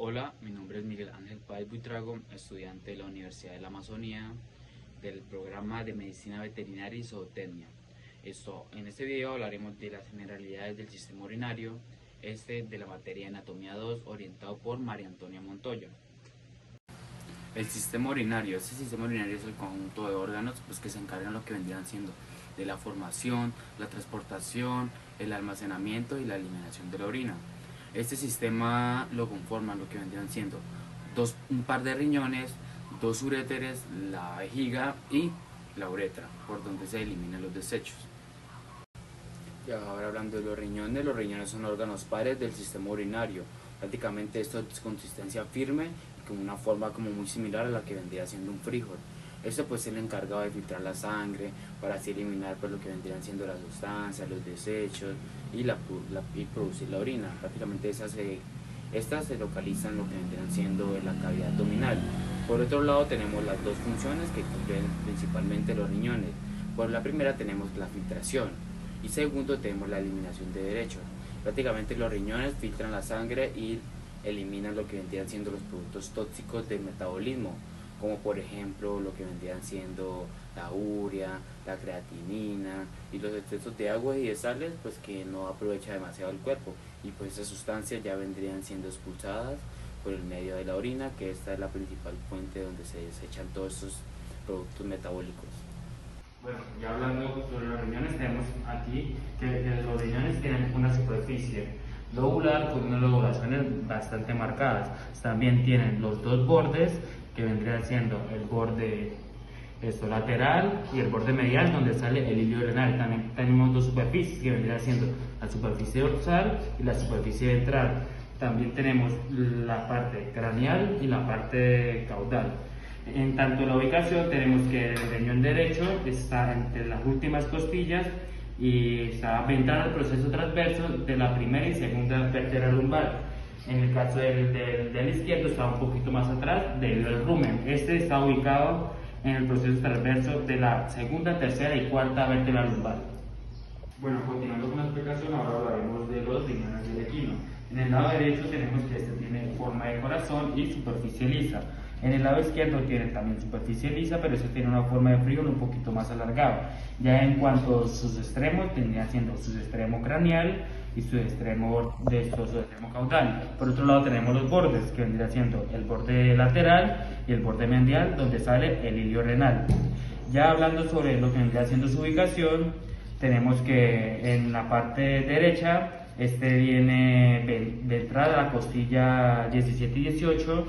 Hola, mi nombre es Miguel Ángel Páez Buitrago, estudiante de la Universidad de la Amazonía del programa de Medicina Veterinaria y Zootecnia. En este video hablaremos de las generalidades del sistema urinario, de la materia de Anatomía 2, orientado por María Antonia Montoya. El sistema urinario, este sistema urinario es el conjunto de órganos que se encargan de lo que vendrían siendo de la formación, la transportación, el almacenamiento y la eliminación de la orina. Este sistema lo conforman lo que vendrían siendo un par de riñones, dos uréteres, la vejiga y la uretra, por donde se eliminan los desechos. Y ahora hablando de los riñones son órganos padres del sistema urinario. Prácticamente esto es consistencia firme y con una forma como muy similar a la que vendría siendo un frijol. Esto pues es el encargado de filtrar la sangre para así eliminar lo que vendrían siendo las sustancias, los desechos y producir la orina. Prácticamente estas se localizan lo que vendrían siendo en la cavidad abdominal. Por otro lado tenemos las dos funciones que cumplen principalmente los riñones. Por la primera tenemos la filtración y segundo tenemos la eliminación de desechos. Prácticamente los riñones filtran la sangre y eliminan lo que vendrían siendo los productos tóxicos del metabolismo, como por ejemplo lo que vendrían siendo la urea, la creatinina y los excesos de agua y de sales que no aprovecha demasiado el cuerpo, y pues esas sustancias ya vendrían siendo expulsadas por el medio de la orina, que esta es la principal fuente donde se desechan todos estos productos metabólicos. Bueno, ya hablando sobre los riñones, tenemos aquí que los riñones tienen una superficie lobular con unas lobulaciones bastante marcadas. También tienen los dos bordes, que vendría siendo el borde lateral y el borde medial, donde sale el hilio renal. También tenemos dos superficies, que vendría siendo la superficie dorsal y la superficie ventral. También tenemos la parte craneal y la parte caudal. En tanto la ubicación, tenemos que el riñón derecho está entre las últimas costillas y está ventral al proceso transverso de la primera y segunda vértebra lumbar. En el caso del izquierdo está un poquito más atrás debido al rumen. Este está ubicado en el proceso transverso de la segunda, tercera y cuarta vértebra lumbar. Bueno, continuando con la explicación, ahora hablaremos de los riñones del equino. En el lado derecho tenemos que este tiene forma de corazón y superficie lisa. En el lado izquierdo tiene también superficie lisa, pero este tiene una forma de frijol un poquito más alargado. Ya en cuanto a sus extremos, tendría siendo su extremo craneal y su extremo caudal. Por otro lado tenemos los bordes, que vendría siendo el borde lateral y el borde medial, donde sale el hilio renal. Ya hablando sobre lo que vendría siendo su ubicación, tenemos que en la parte derecha viene ventral a la costilla 17 y 18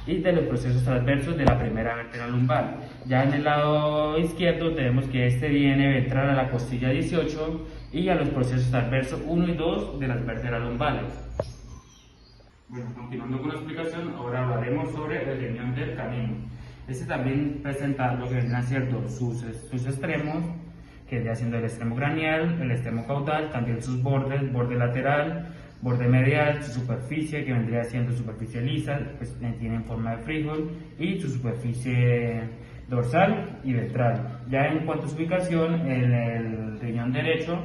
y de los procesos transversos de la primera vértebra lumbar. Ya en el lado izquierdo tenemos que viene ventral a la costilla 18 y a los procesos transversos 1 y 2 de las vértebras lumbares. Bueno, continuando con la explicación, ahora hablaremos sobre el riñón del canino. También presenta lo que vendrán siendo sus extremos, que vendría siendo el extremo craneal, el extremo caudal, también sus bordes, borde lateral, borde medial, su superficie, que vendría siendo superficie lisa, tiene forma de frijol, y su superficie dorsal y ventral. Ya en cuanto a su ubicación, en el riñón derecho,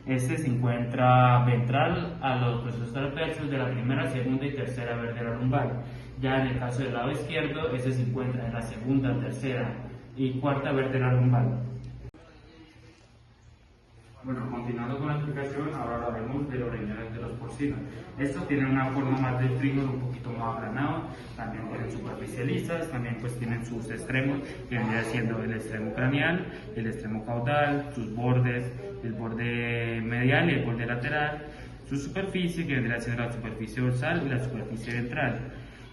se encuentra ventral a los procesos transversos de la primera, segunda y tercera vértebra lumbar. Ya en el caso del lado izquierdo, se encuentra en la segunda, tercera y cuarta vértebra lumbar. Bueno, continuando con la explicación, ahora hablaremos de los riñones de los porcinos. Estos tienen una forma más de frijol, un poquito más aplanado, también tienen superficie lisas, también tienen sus extremos, que vendría siendo el extremo craneal, el extremo caudal, sus bordes, el borde medial y el borde lateral, su superficie, que vendría siendo la superficie dorsal y la superficie ventral.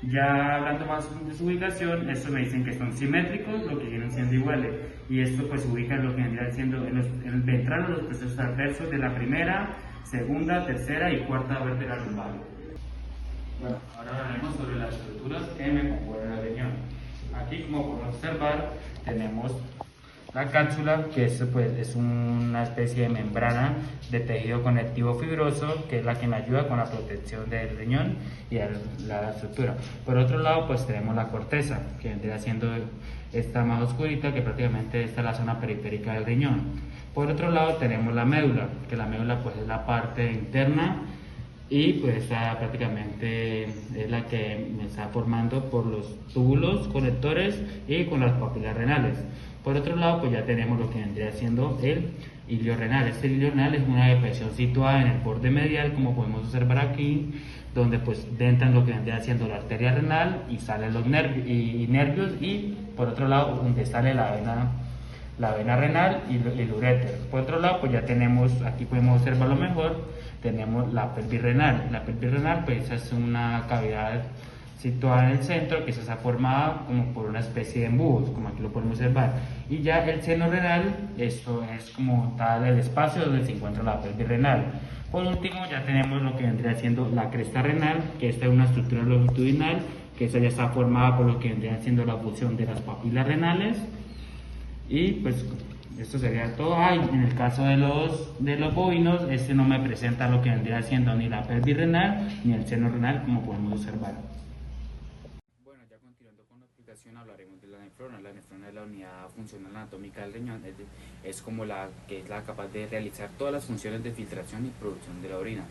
Ya hablando más de su ubicación, estos me dicen que son simétricos, lo que vienen siendo iguales, y esto se ubica en lo que vendría siendo en el ventral o los procesos transversos de la primera, segunda, tercera y cuarta vértebra lumbar. Bueno, ahora hablaremos sobre las estructuras que me componen el riñón. Aquí, como podemos observar, tenemos la cápsula, que es una especie de membrana de tejido conectivo fibroso, que es la que me ayuda con la protección del riñón y la estructura. Por otro lado, tenemos la corteza, que vendría siendo esta más oscurita, que prácticamente esta es la zona periférica del riñón. Por otro lado, tenemos la médula, que la médula es la parte interna y pues esta prácticamente es la que me está formando por los túbulos conectores y con las papilas renales. Por otro lado, pues ya tenemos lo que vendría siendo el ilio renal. Este ilio renal es una depresión situada en el borde medial, como podemos observar aquí, donde pues entran lo que vendría siendo la arteria renal y salen los nervios, y por otro lado donde sale la vena renal y el uréter. Por otro lado, pues ya tenemos, aquí podemos observarlo mejor, tenemos la pelvis renal. La pelvis renal pues es una cavidad situada en el centro que se está formada como por una especie de embujos, como aquí lo podemos observar. Y ya el seno renal, esto es como tal el espacio donde se encuentra la pelvis renal. Por último, ya tenemos lo que vendría siendo la cresta renal, que esta es una estructura longitudinal, que esta ya está formada por lo que vendría siendo la fusión de las papilas renales. Y pues esto sería todo. En el caso de los bovinos, este no me presenta lo que vendría siendo ni la pelvis renal ni el seno renal, como podemos observar. Bueno, ya continuando con la explicación, hablaremos de la nefrona. La nefrona es la unidad funcional anatómica del riñón, es como la que es la capaz de realizar todas las funciones de filtración y producción de la orina.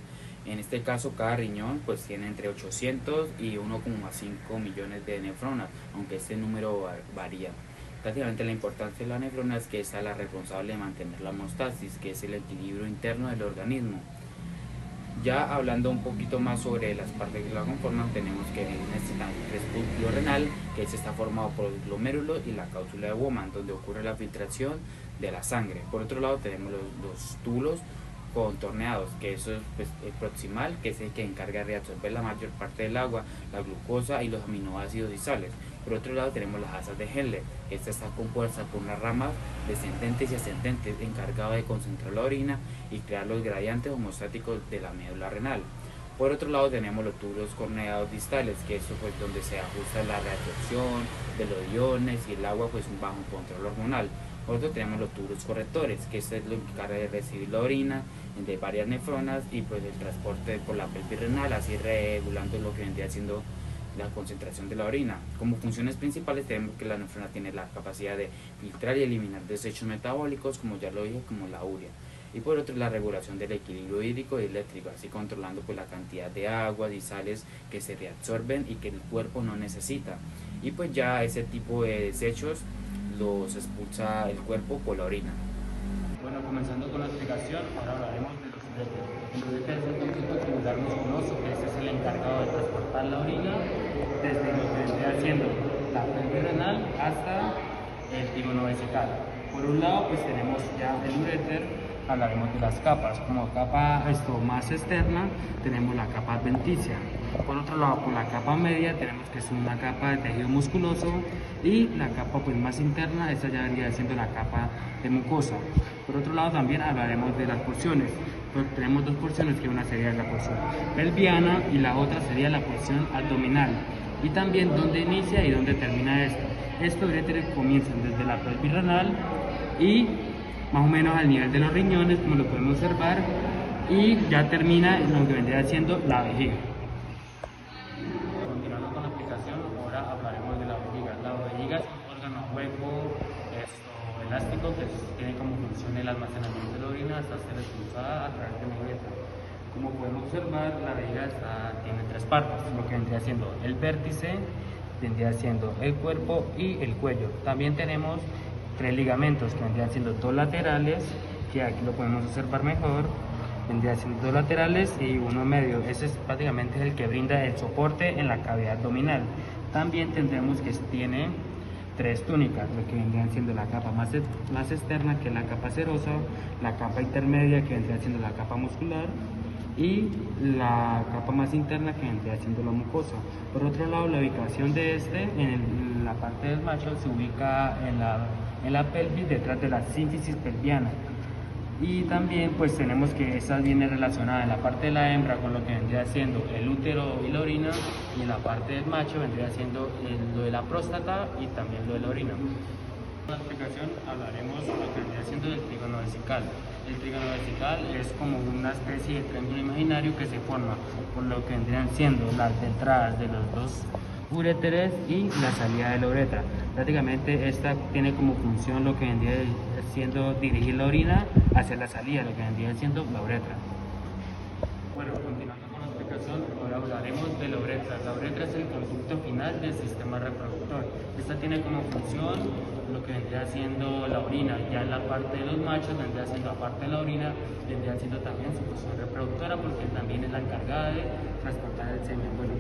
En este caso, cada riñón pues tiene entre 800 y 1,5 millones de nefronas, aunque este número varía. Prácticamente la importancia de la nefrona es que esta es la responsable de mantener la homeostasis, que es el equilibrio interno del organismo. Ya hablando un poquito más sobre las partes que la conforman, tenemos que necesitan el trespúnculo renal, que está formado por el glomérulo y la cápsula de Bowman, donde ocurre la filtración de la sangre. Por otro lado tenemos los túbulos contorneados, que eso es pues, el proximal, que es el que encarga de reabsorber la mayor parte del agua, la glucosa y los aminoácidos y sales. Por otro lado tenemos las asas de Henle. Esta está compuesta por unas ramas descendentes y ascendentes encargadas de concentrar la orina y crear los gradientes homostáticos de la médula renal. Por otro lado tenemos los túbulos corneados distales, que es pues, donde se ajusta la reabsorción de los iones y el agua pues bajo control hormonal. Por otro tenemos los túbulos correctores, que es lo que encarga de recibir la orina de varias nefronas y pues el transporte por la pelvis renal, así regulando lo que vendría siendo la concentración de la orina. Como funciones principales tenemos que la nefrona tiene la capacidad de filtrar y eliminar desechos metabólicos, como ya lo dije, como la urea. Y por otro, la regulación del equilibrio hídrico y eléctrico, así controlando pues la cantidad de agua y sales que se reabsorben y que el cuerpo no necesita. Y pues ya ese tipo de desechos los expulsa el cuerpo por la orina. Bueno, comenzando con la explicación, ahora hablaremos de los uréteres. El uréter es el conjunto tubular musculoso, que este es el encargado de transportar la orina desde lo que vendría siendo la pelvis renal hasta el tímpano vesical. Por un lado, pues tenemos ya el uréter, hablaremos de las capas. Como capa más externa, tenemos la capa adventicia. Por otro lado, por la capa media tenemos que es una capa de tejido musculoso, y la capa pues más interna, esta ya vendría siendo la capa de mucosa. Por otro lado también hablaremos de las porciones. Pues tenemos dos porciones, que una sería la porción pelviana y la otra sería la porción abdominal, y también dónde inicia y dónde termina esta. Estos uréteres comienzan desde la pelvis renal y más o menos al nivel de los riñones, como lo podemos observar, y ya termina en lo que vendría siendo la vejiga. Continuando con la explicación, ahora hablaremos de la vejiga. La vejiga es un órgano hueco elástico que tiene como función el almacenamiento de la orina hasta ser expulsada a través de la uretra. Como podemos observar, la vejiga tiene tres partes, lo que vendría siendo el vértice, vendría siendo el cuerpo y el cuello. También tenemos tres ligamentos, que vendrían siendo dos laterales, que aquí lo podemos observar mejor, vendrían siendo dos laterales y uno medio. Ese es prácticamente el que brinda el soporte en la cavidad abdominal. También tendremos que tiene tres túnicas, lo que vendrían siendo la capa más externa, que es la capa serosa, la capa intermedia, que vendría siendo la capa muscular, y la capa más interna, que vendría siendo la mucosa. Por otro lado, la ubicación de en la parte del macho, se ubica en la pelvis, detrás de la sínfisis pelviana. Y también pues tenemos que esta viene relacionada en la parte de la hembra con lo que vendría siendo el útero y la orina, y en la parte del macho vendría siendo lo de la próstata y también lo de la orina. En la explicación hablaremos de lo que vendría siendo el trígono vesical. El trígono vesical es como una especie de triángulo imaginario que se forma por lo que vendrían siendo las entradas de los dos uréteres y la salida de la uretra. Prácticamente esta tiene como función lo que vendría siendo dirigir la orina hacia la salida, lo que vendría siendo la uretra. Bueno, continuando con la porción, ahora hablaremos de la uretra. La uretra es el conducto final del sistema reproductor. Esta tiene como función lo que vendría siendo la orina. Ya en la parte de los machos vendría siendo, aparte de la orina, vendría siendo también su función reproductora, porque también es la encargada de transportar el semen. Bueno,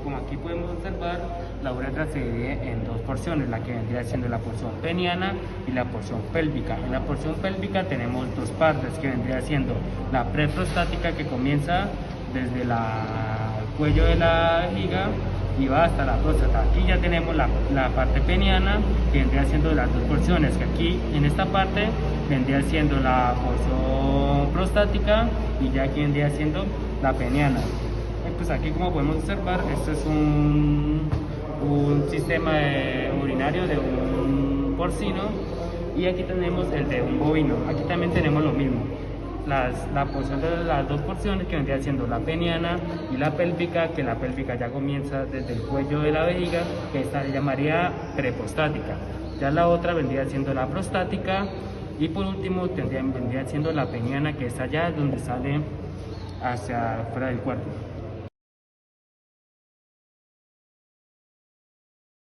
como aquí podemos observar, la uretra se divide en dos porciones, la que vendría siendo la porción peniana y la porción pélvica. En la porción pélvica tenemos dos partes, que vendría siendo la preprostática, que comienza desde el cuello de la vejiga y va hasta la próstata. Aquí ya tenemos la parte peniana, que vendría siendo las dos porciones, que aquí en esta parte vendría siendo la porción prostática y ya aquí vendría siendo la peniana. Pues aquí, como podemos observar, esto es un sistema urinario de un porcino, y aquí tenemos el de un bovino. Aquí también tenemos lo mismo, la porción de las dos porciones, que vendría siendo la peniana y la pélvica, que la pélvica ya comienza desde el cuello de la vejiga, que esta se llamaría preprostática. Ya la otra vendría siendo la prostática, y por último vendría siendo la peniana, que está allá donde sale hacia fuera del cuerpo.